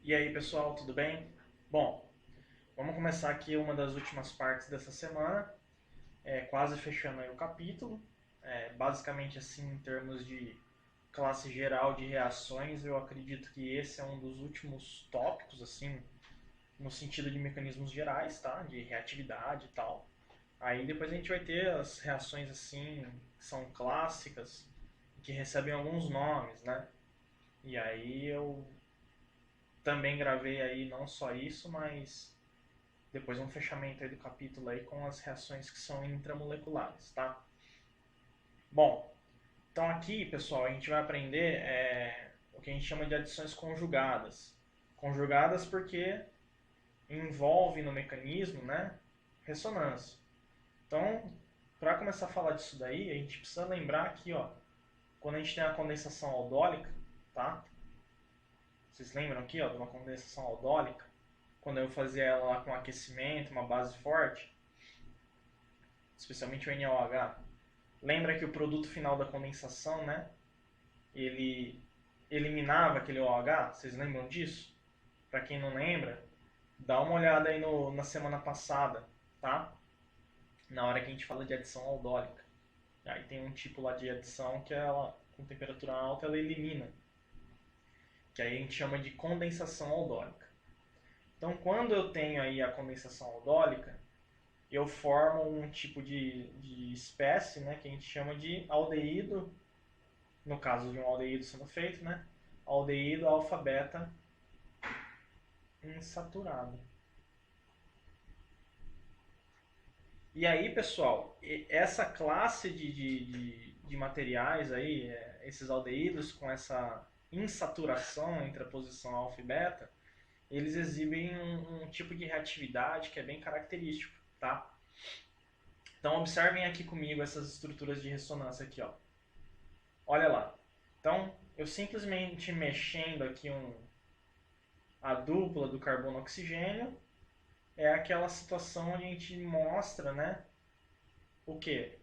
E aí pessoal, tudo bem? Bom, vamos começar aqui uma das últimas partes dessa semana, quase fechando aí o capítulo. Basicamente assim, em termos de classe geral de reações, eu acredito que esse é um dos últimos tópicos, assim, no sentido de mecanismos gerais, tá? De reatividade e tal. Aí depois a gente vai ter as reações assim, que são clássicas, que recebem alguns nomes, né? E aí eu também gravei aí não só isso, mas depois um fechamento aí do capítulo aí com as reações que são intramoleculares, tá? Bom, então aqui, pessoal, a gente vai aprender o que a gente chama de adições conjugadas. Conjugadas porque envolve no mecanismo, né, ressonância. Então, para começar a falar disso daí, a gente precisa lembrar aqui, ó, quando a gente tem a condensação aldólica, tá? Vocês lembram aqui, ó, de uma condensação aldólica? Quando eu fazia ela lá com aquecimento, uma base forte, especialmente o NaOH. Lembra que o produto final da condensação, né? Ele eliminava aquele OH? Vocês lembram disso? Para quem não lembra, dá uma olhada aí na semana passada, tá? Na hora que a gente fala de adição aldólica. Aí tem um tipo lá de adição que ela, com temperatura alta, ela elimina. Que aí a gente chama de condensação aldólica. Então, quando eu tenho aí a condensação aldólica, eu formo um tipo de espécie, né, que a gente chama de aldeído, no caso de um aldeído sendo feito, né, aldeído alfa-beta insaturado. E aí, pessoal, essa classe de materiais aí, esses aldeídos com essa insaturação entre a posição alfa e beta, eles exibem um tipo de reatividade que é bem característico, tá? Então observem aqui comigo essas estruturas de ressonância aqui, ó. Olha lá. Então, eu simplesmente mexendo aqui a dupla do carbono-oxigênio, é aquela situação onde a gente mostra, né, o que?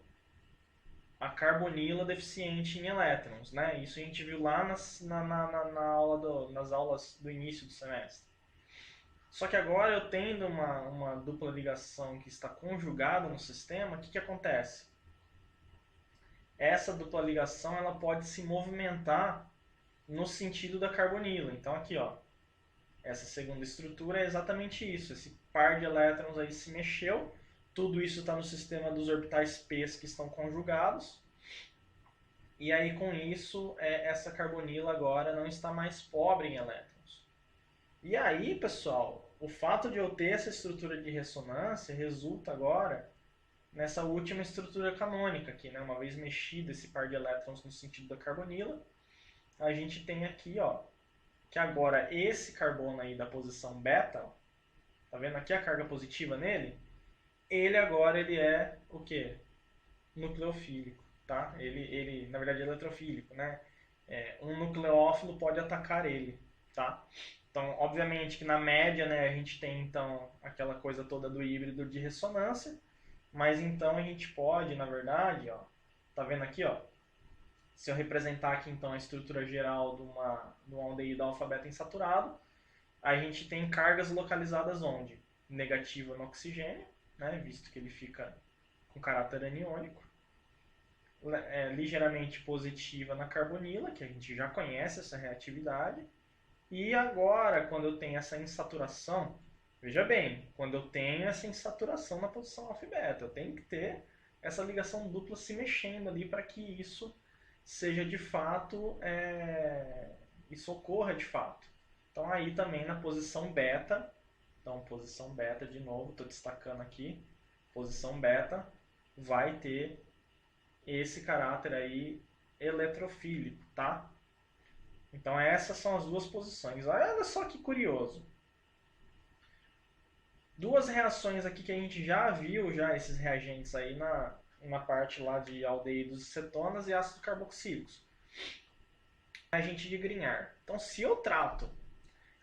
A carbonila deficiente em elétrons, né? Isso a gente viu lá nas aulas do início do semestre. Só que agora eu tendo uma dupla ligação que está conjugada no sistema, o que acontece? Essa dupla ligação ela pode se movimentar no sentido da carbonila. Então aqui, ó, essa segunda estrutura é exatamente isso. Esse par de elétrons aí se mexeu. Tudo isso está no sistema dos orbitais P's que estão conjugados. E aí com isso, essa carbonila agora não está mais pobre em elétrons. E aí, pessoal, o fato de eu ter essa estrutura de ressonância resulta agora nessa última estrutura canônica aqui, né? Uma vez mexido esse par de elétrons no sentido da carbonila, a gente tem aqui, ó, que agora esse carbono aí da posição beta, ó, tá vendo aqui a carga positiva nele? Ele agora ele é o que? Nucleofílico, tá? Ele na verdade é eletrofílico, né? Um nucleófilo pode atacar ele, tá? Então, obviamente que na média, né, a gente tem então aquela coisa toda do híbrido de ressonância, mas então a gente pode, na verdade, ó, tá vendo aqui, ó, se eu representar aqui então a estrutura geral de um aldeído alfa-beta insaturado, a gente tem cargas localizadas onde? Negativa no oxigênio, né, visto que ele fica com caráter aniônico, ligeiramente positiva na carbonila, que a gente já conhece essa reatividade, e agora, quando eu tenho essa insaturação, veja bem, quando eu tenho essa insaturação na posição alfa e beta, eu tenho que ter essa ligação dupla se mexendo ali para que isso seja de fato, isso ocorra de fato. Então aí também na posição beta, então posição beta de novo, estou destacando aqui, posição beta vai ter esse caráter aí eletrofílico, tá? Então essas são as duas posições. Olha só que curioso. Duas reações aqui que a gente já viu, já esses reagentes aí na parte lá de aldeídos e cetonas e ácidos carboxílicos. Reagente de Grignard. Então se eu trato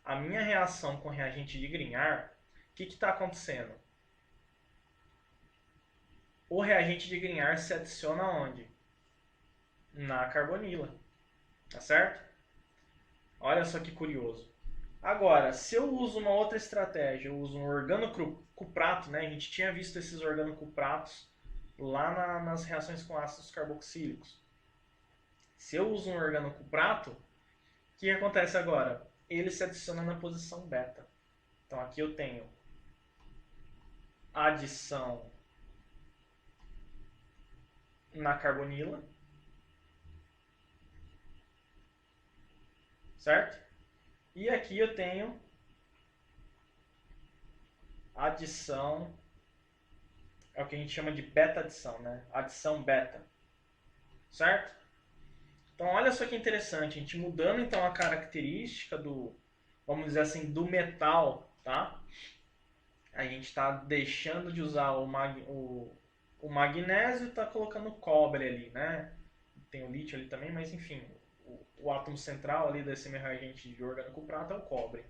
a minha reação com reagente de Grignard, o que está acontecendo? O reagente de Grignard se adiciona onde? Na carbonila. Tá certo? Olha só que curioso. Agora, se eu uso uma outra estratégia, eu uso um organocuprato, né? A gente tinha visto esses organocupratos lá nas reações com ácidos carboxílicos. Se eu uso um organocuprato, o que acontece agora? Ele se adiciona na posição beta. Então aqui eu tenho adição na carbonila, certo? E aqui eu tenho adição, é o que a gente chama de beta-adição, né? Adição beta, certo? Então olha só que interessante, a gente mudando então a característica do, vamos dizer assim, do metal, tá? A gente está deixando de usar o magnésio e está colocando o cobre ali, né? Tem o lítio ali também, mas enfim, o átomo central ali desse reagente de organocuprato é o cobre.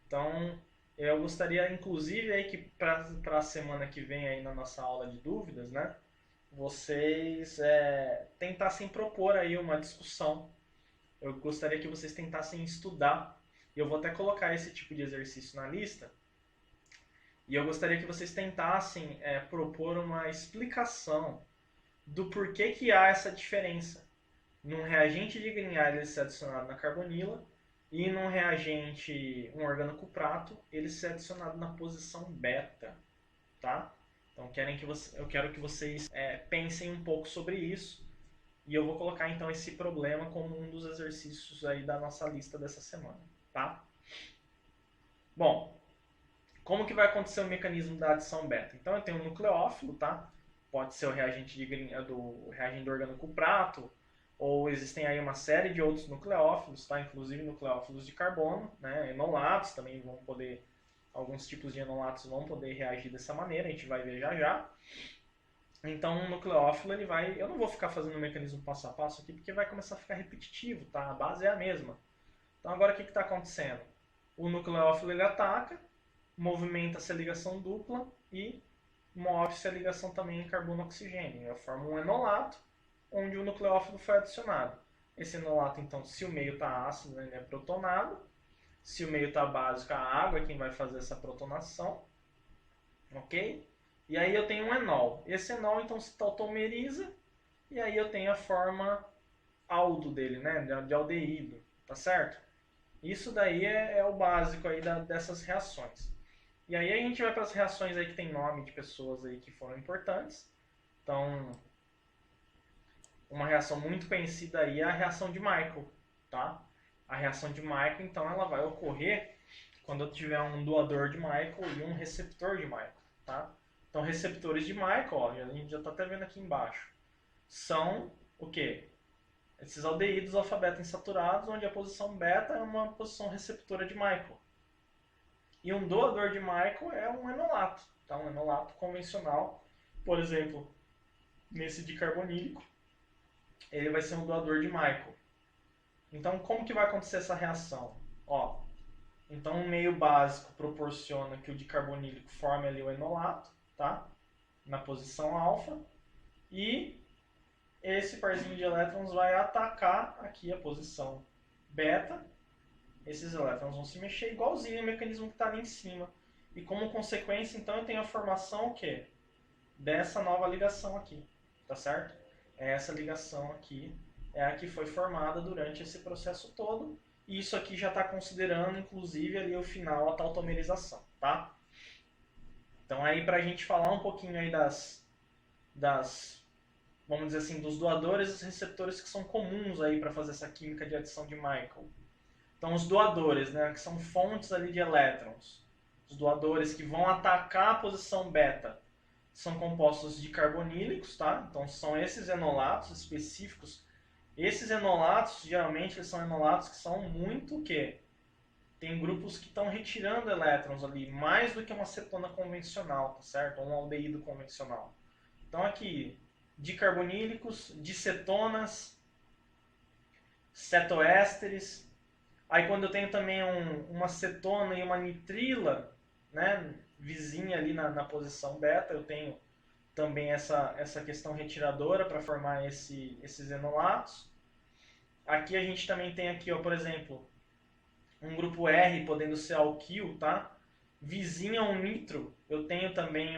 Então, eu gostaria, inclusive, aí que para a semana que vem aí na nossa aula de dúvidas, né? Vocês tentassem propor aí uma discussão. Eu gostaria que vocês tentassem estudar. E eu vou até colocar esse tipo de exercício na lista. E eu gostaria que vocês tentassem propor uma explicação do porquê que há essa diferença num reagente de Grignard ele ser adicionado na carbonila e num reagente, um organocuprato, ele ser adicionado na posição beta, tá? Então eu quero que vocês pensem um pouco sobre isso e eu vou colocar então esse problema como um dos exercícios aí da nossa lista dessa semana, tá? Bom, como que vai acontecer o mecanismo da adição beta? Então eu tenho um nucleófilo, tá? Pode ser o reagente do reagente do organocuprato, ou existem aí uma série de outros nucleófilos, tá? Inclusive nucleófilos de carbono, né? Enolatos também vão poder, alguns tipos de enolatos vão poder reagir dessa maneira, a gente vai ver já já. Então um nucleófilo ele vai, eu não vou ficar fazendo o mecanismo passo a passo aqui porque vai começar a ficar repetitivo, tá? A base é a mesma. Então agora o que está acontecendo? O nucleófilo ele ataca, movimenta essa ligação dupla e move-se a ligação também em carbono-oxigênio. Eu formo um enolato, onde o nucleófilo foi adicionado. Esse enolato, então, se o meio está ácido, ele é protonado. Se o meio está básico, a água é quem vai fazer essa protonação. Ok? E aí eu tenho um enol. Esse enol, então, se tautomeriza. E aí eu tenho a forma aldo dele, né? De aldeído. Tá certo? Isso daí é o básico aí dessas reações. E aí a gente vai para as reações aí que tem nome de pessoas aí que foram importantes. Então, uma reação muito conhecida aí é a reação de Michael, tá? A reação de Michael, então, ela vai ocorrer quando eu tiver um doador de Michael e um receptor de Michael, tá? Então, receptores de Michael, ó, a gente já está até vendo aqui embaixo, são o quê? Esses aldeídos alfa-beta insaturados, onde a posição beta é uma posição receptora de Michael. E um doador de Michael é um enolato, tá? Um enolato convencional, por exemplo, nesse dicarbonílico, ele vai ser um doador de Michael. Então, como que vai acontecer essa reação? Ó, então, um meio básico proporciona que o dicarbonílico forme ali o enolato, tá? Na posição alfa. E esse parzinho de elétrons vai atacar aqui a posição beta. Esses elétrons vão se mexer igualzinho ao mecanismo que está ali em cima. E como consequência, então, eu tenho a formação o quê? Dessa nova ligação aqui, tá certo? Essa ligação aqui é a que foi formada durante esse processo todo. E isso aqui já está considerando, inclusive, ali o final, a tautomerização, tá? Então, aí, para a gente falar um pouquinho aí vamos dizer assim, dos doadores e dos receptores que são comuns aí para fazer essa química de adição de Michael. Então, os doadores, né, que são fontes ali de elétrons. Os doadores que vão atacar a posição beta são compostos de carbonílicos, tá? Então, são esses enolatos específicos. Esses enolatos, geralmente, eles são enolatos que são muito o quê? Tem grupos que estão retirando elétrons ali, mais do que uma cetona convencional, tá certo? Ou um aldeído convencional. Então, aqui, dicarbonílicos, dicetonas, cetoésteres. Aí quando eu tenho também uma cetona e uma nitrila, né, vizinha ali na posição beta, eu tenho também essa questão retiradora para formar esses enolatos. Aqui a gente também tem aqui, ó, por exemplo, um grupo R podendo ser alquil, tá? Vizinho a um nitro, eu tenho também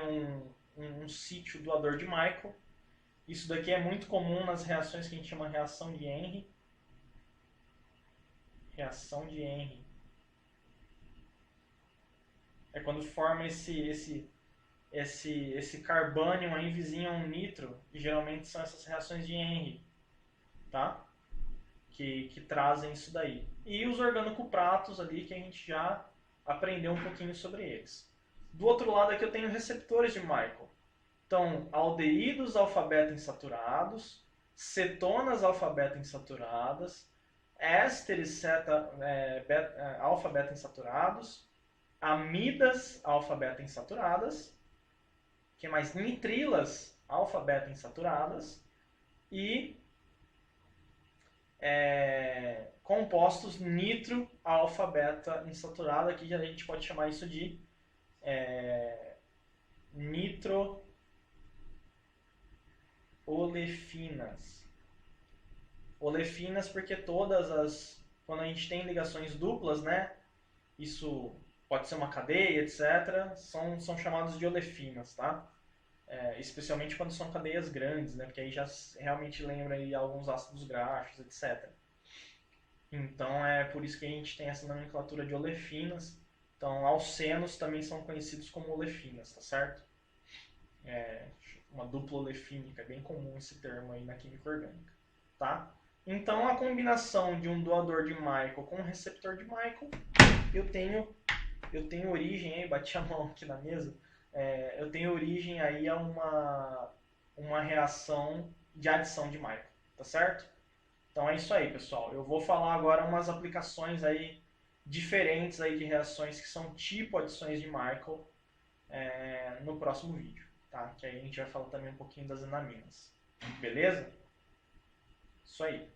um sítio doador de Michael. Isso daqui é muito comum nas reações que a gente chama reação de Henry. Reação de Henry. É quando forma esse carbônio aí vizinho a um nitro, que geralmente são essas reações de Henry, tá? Que trazem isso daí. E os organocupratos ali, que a gente já aprendeu um pouquinho sobre eles. Do outro lado aqui eu tenho receptores de Michael. Então, aldeídos alfa-beta-insaturados, cetonas alfa-beta-insaturadas, ésteres alfa-beta-insaturados, amidas alfa-beta-insaturadas, que mais? Nitrilas alfa-beta-insaturadas e compostos nitro-alfa-beta-insaturado. Aqui a gente pode chamar isso de nitro-olefinas. Olefinas porque quando a gente tem ligações duplas, né, isso pode ser uma cadeia, etc., são chamados de olefinas, tá? Especialmente quando são cadeias grandes, né, porque aí já realmente lembra aí alguns ácidos graxos, etc. Então é por isso que a gente tem essa nomenclatura de olefinas. Então alcenos também são conhecidos como olefinas, tá certo? Uma dupla olefínica, é bem comum esse termo aí na química orgânica, tá? Então a combinação de um doador de Michael com um receptor de Michael, eu tenho origem aí, bati a mão aqui na mesa, eu tenho origem aí a uma reação de adição de Michael, tá certo? Então é isso aí, pessoal. Eu vou falar agora umas aplicações aí diferentes aí de reações que são tipo adições de Michael no próximo vídeo, tá? Que aí a gente vai falar também um pouquinho das enaminas. Beleza? Isso aí.